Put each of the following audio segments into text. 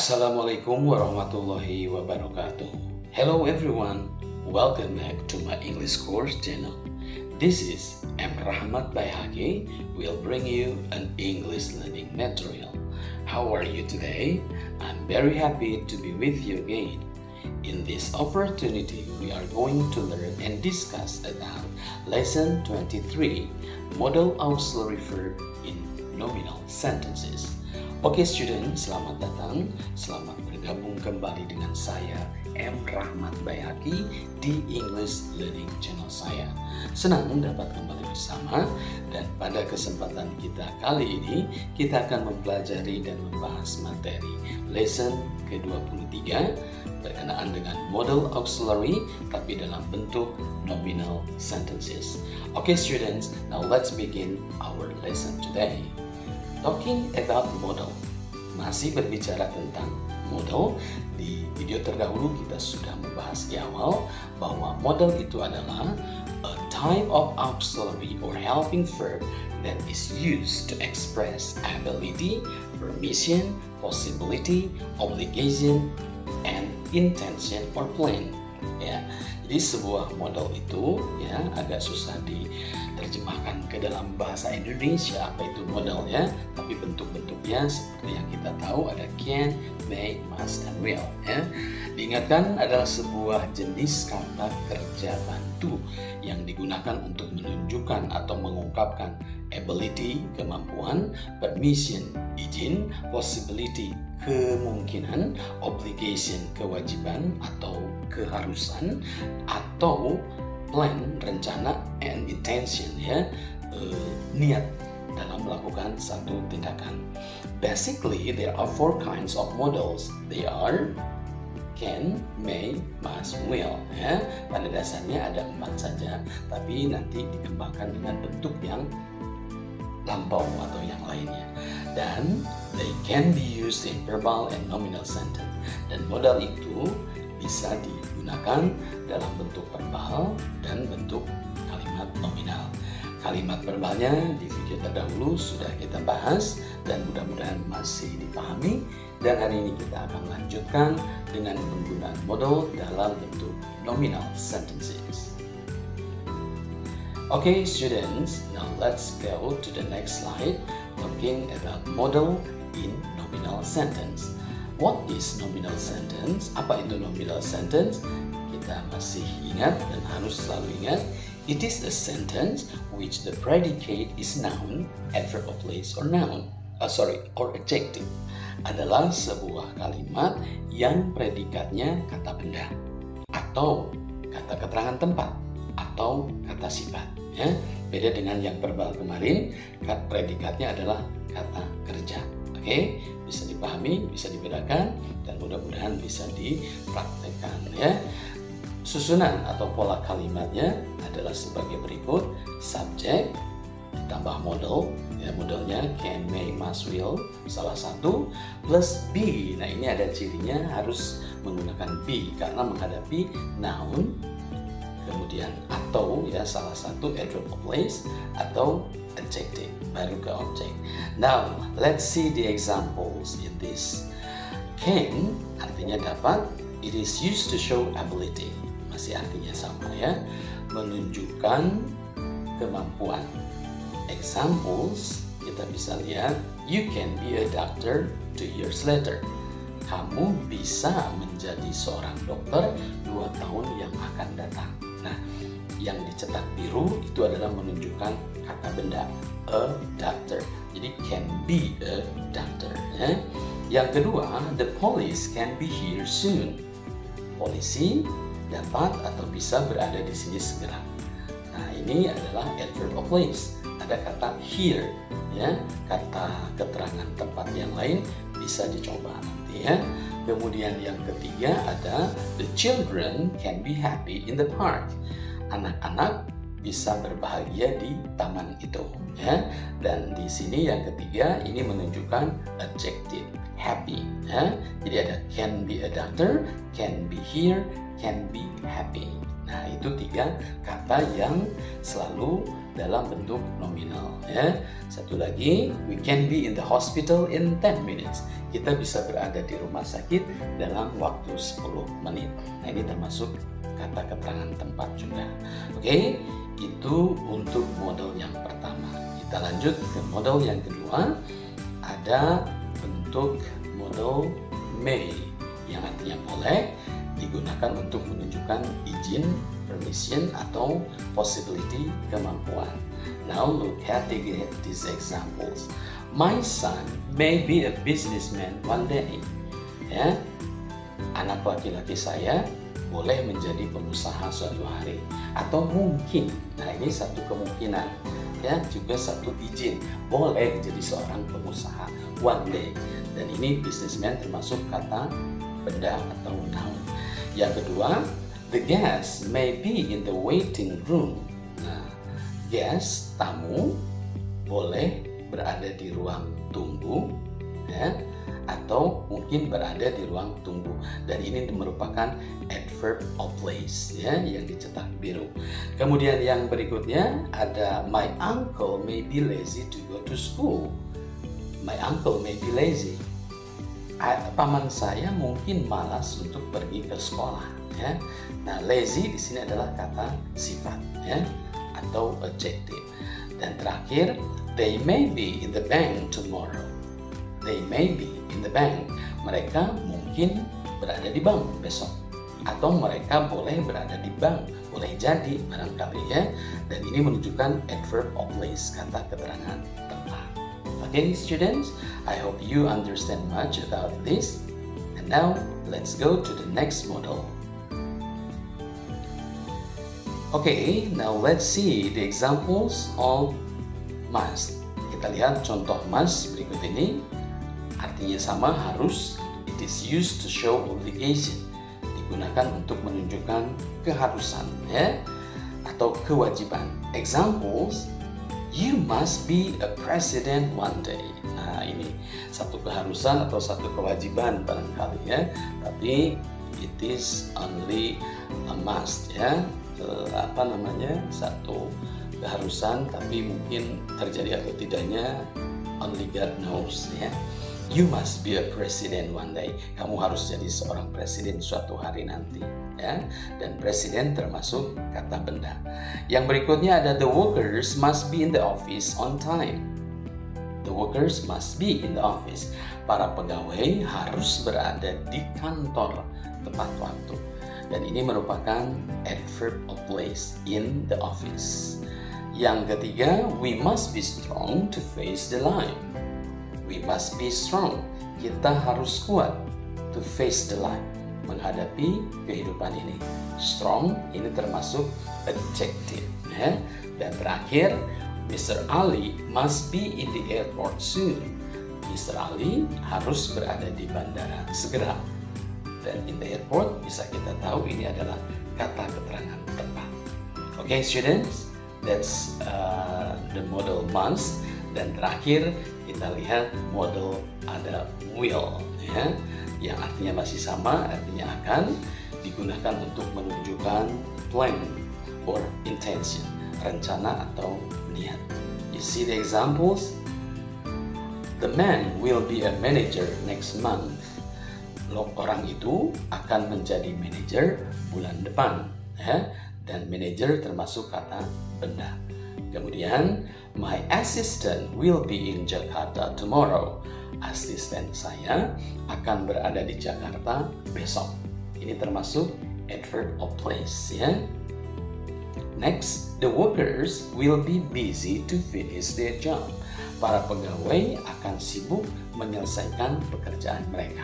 Assalamualaikum warahmatullahi wabarakatuh. Hello everyone, welcome back to my English course channel. This is M. Rahmat Baihaqi will bring you an English learning material. How are you today? I'm very happy to be with you again. In this opportunity, we are going to learn and discuss about Lesson 23, Modal Auxiliary Verb in Nominal Sentences. Oke student, selamat datang, selamat bergabung kembali dengan saya M. Rahmat Baihaqi di English Learning Channel saya. Senang dapat kembali bersama dan pada kesempatan kita kali ini kita akan mempelajari dan membahas materi lesson ke-23 berkenaan dengan modal auxiliary tapi dalam bentuk nominal sentences. Oke students, now let's begin our lesson today. Talking about modal, masih berbicara tentang modal. Di video terdahulu kita sudah membahas di awal bahwa modal itu adalah a type of auxiliary or helping verb that is used to express ability, permission, possibility, obligation, and intention or plan. Ya, jadi sebuah modal itu ya agak susah diterjemahkan ke dalam bahasa Indonesia apa itu modalnya, tapi bentuk-bentuknya seperti yang kita tahu ada can, may, must, and will. Ya. Diingatkan adalah sebuah jenis kata kerja bantu yang digunakan untuk menunjukkan atau mengungkapkan ability, kemampuan, permission, izin, possibility, kemungkinan, obligation, kewajiban atau keharusan, atau plan, rencana, and intention, ya, niat dalam melakukan satu tindakan. Basically, there are four kinds of modals. They are can, may, must, will. Ya. Pada dasarnya ada 4 saja, tapi nanti dikembangkan dengan bentuk yang lampau atau yang lainnya. Dan they can be used in verbal and nominal sentence. Dan modal itu bisa digunakan dalam bentuk verbal dan bentuk kalimat nominal. Kalimat verbalnya di video terdahulu sudah kita bahas dan mudah-mudahan masih dipahami. Dan hari ini kita akan lanjutkan dengan penggunaan modal dalam bentuk nominal sentences. Okay students, now let's go to the next slide talking about modal in nominal sentence. What is nominal sentence? Apa itu nominal sentence? Kita masih ingat dan harus selalu ingat. It is a sentence which the predicate is noun, adverb of place, or or adjective. Adalah sebuah kalimat yang predikatnya kata benda atau kata keterangan tempat atau kata sifat. Ya, beda dengan yang verbal kemarin, predikatnya adalah kata kerja. Oke, bisa dipahami, bisa dibedakan, dan mudah-mudahan bisa dipraktekkan. Ya, susunan atau pola kalimatnya adalah sebagai berikut: subjek ditambah modal, ya modalnya can, may, must, will, salah satu plus be. Nah ini ada cirinya harus menggunakan be karena menghadapi noun. Kemudian atau ya salah satu adverb of place atau adjective baru ke objek. Now let's see the examples in this. Can artinya dapat, it is used to show ability, masih artinya sama ya, menunjukkan kemampuan. Examples kita bisa lihat, you can be a doctor 2 years later. Kamu bisa menjadi seorang dokter 2 tahun yang akan datang. Nah, yang dicetak biru itu adalah menunjukkan kata benda, a doctor. Jadi can be a doctor. Ya. Yang kedua, the police can be here soon. Polisi dapat atau bisa berada di sini segera. Nah, ini adalah adverb of place. Ada kata here, ya, kata keterangan tempat yang lain bisa dicoba nanti ya. Kemudian yang ketiga ada the children can be happy in the park. Anak-anak bisa berbahagia di taman itu, ya. Dan di sini yang ketiga ini menunjukkan adjective happy, ya. Jadi ada can be a doctor, can be here, can be happy. Nah, itu 3 kata yang selalu dalam bentuk nominal ya. Satu lagi, we can be in the hospital in 10 minutes. Kita bisa berada di rumah sakit dalam waktu 10 menit. Nah, ini termasuk kata keterangan tempat juga. Oke, itu untuk model yang pertama. Kita lanjut ke model yang kedua. Ada bentuk model may yang artinya boleh, digunakan untuk menunjukkan izin, permission, atau possibility, kemampuan. Now look at these examples. My son may be a businessman one day. Ya, anak laki-laki saya boleh menjadi pengusaha suatu hari, atau mungkin. Nah, ini satu kemungkinan, ya, juga satu izin, boleh jadi seorang pengusaha one day. Dan ini businessman termasuk kata benda atau noun. Yang kedua, the guest may be in the waiting room. Nah, guest, tamu, boleh berada di ruang tunggu, ya, atau mungkin berada di ruang tunggu. Dan ini merupakan adverb of place, ya, yang dicetak biru. Kemudian yang berikutnya ada my uncle may be lazy to go to school. My uncle may be lazy. Paman saya mungkin malas untuk pergi ke sekolah, ya. Nah, lazy di sini adalah kata sifat, ya, atau adjective. Dan terakhir, they may be in the bank tomorrow. They may be in the bank. Mereka mungkin berada di bank besok, atau mereka boleh berada di bank, boleh jadi barangkali, ya. Dan ini menunjukkan adverb of place, kata keterangan tempat. Okay, students, I hope you understand much about this. And now, let's go to the next model. Okay, now let's see the examples of must. Kita lihat contoh must berikut ini. Artinya sama, harus. It is used to show obligation. Digunakan untuk menunjukkan keharusan, ya, atau kewajiban. Examples, you must be a president one day. Nah, ini satu keharusan atau satu kewajiban barangkali, ya. Tapi it is only a must, ya. Satu keharusan, tapi mungkin terjadi atau tidaknya only God knows, ya. You must be a president one day. Kamu harus jadi seorang presiden suatu hari nanti, ya. Dan presiden termasuk kata benda. Yang berikutnya ada the workers must be in the office on time. The workers must be in the office. Para pegawai harus berada di kantor tepat waktu. Dan ini merupakan adverb of place, in the office. Yang ketiga, we must be strong to face the life. We must be strong. Kita harus kuat to face the life, menghadapi kehidupan ini. Strong ini termasuk adjective, ya. Dan terakhir, Mr. Ali must be in the airport soon. Mr. Ali harus berada di bandara segera. Dan in the airport bisa kita tahu ini adalah kata keterangan tempat. Okay, students, that's the model must. Dan terakhir kita lihat model ada will, ya, yang artinya masih sama, artinya akan, digunakan untuk menunjukkan plan or intention, rencana atau niat. You see the examples? The man will be a manager next month. Orang itu akan menjadi manajer bulan depan, ya. Dan manajer termasuk kata benda. Kemudian, my assistant will be in Jakarta tomorrow. Asisten saya akan berada di Jakarta besok. Ini termasuk adverb of place, ya. Next, the workers will be busy to finish their job. Para pegawai akan sibuk menyelesaikan pekerjaan mereka.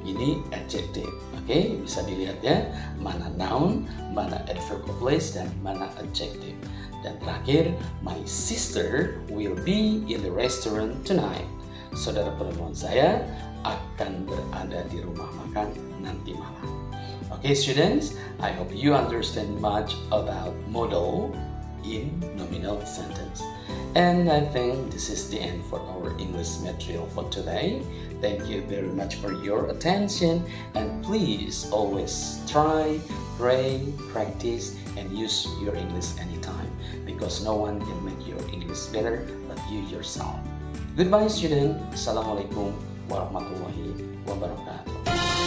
Ini adjective, oke? Bisa dilihat, ya, mana noun, mana adverb of place, dan mana adjective. Dan terakhir, my sister will be in the restaurant tonight. Saudara perempuan saya akan berada di rumah makan nanti malam. Okay, students, I hope you understand much about modal in nominal sentence. And I think this is the end for our English material for today. Thank you very much for your attention, and please always try, pray, practice, and use your English anytime, because because no one can make your English better but you yourself. Goodbye student. Assalamualaikum warahmatullahi wabarakatuh.